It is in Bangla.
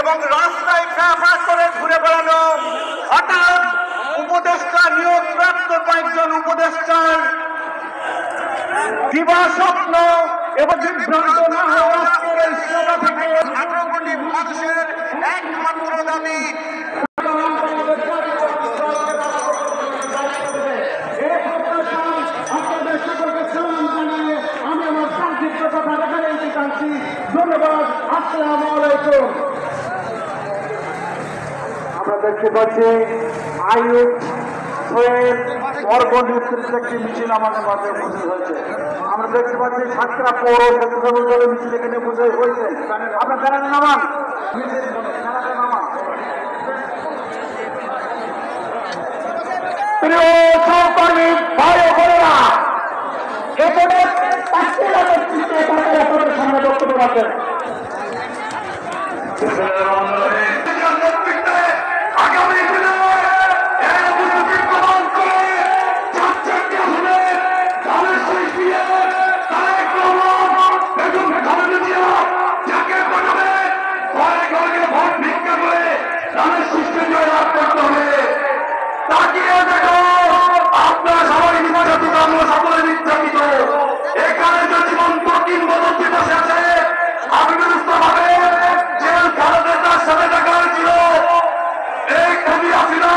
এবং রাস্তায় ফ্যাফাস করে ঘুরে বেড়ানো, হঠাৎ উপদেষ্টা নিয়োগপ্রাপ্ত কয়েকজন উপদেষ্টার দিবাস্বপ্ন এবং বিভ্রান্ত না হওয়া আজকের এই সভা থেকে 18 কোটি মানুষের একমাত্র দাবি ধন্যবাদ। আসসালামু আলাইকুম। আমরা দেখতে পাচ্ছি আইয়ুব সোহেল বর্গ নেতৃত্বে একটি মিছিল আমাদের মাঝে উপস্থিত হয়েছে। আমরা দেখতে পাচ্ছি সাতটা পৌর স্বেচ্ছাসেবক দলের মিছিল এখানে উপস্থিত হয়েছে। আপনার জানেন নামান প্রিয় সহকর্মী ভাই ও বোনেরা, এরপরে সামনে বক্তব্য রাখবেন। আগামী দিনে তাকিয়ে দেখো, আপনার সবাই নির্বাচিত, আমরা সকলে নির্যাতিত। এখানে যে জীবন্ত কিংবদন্তি বসে আছে, আবির্ভাবে জেলখানাতে তার সাথে দেখা হয়েছিল। এই খুবই হাসিনা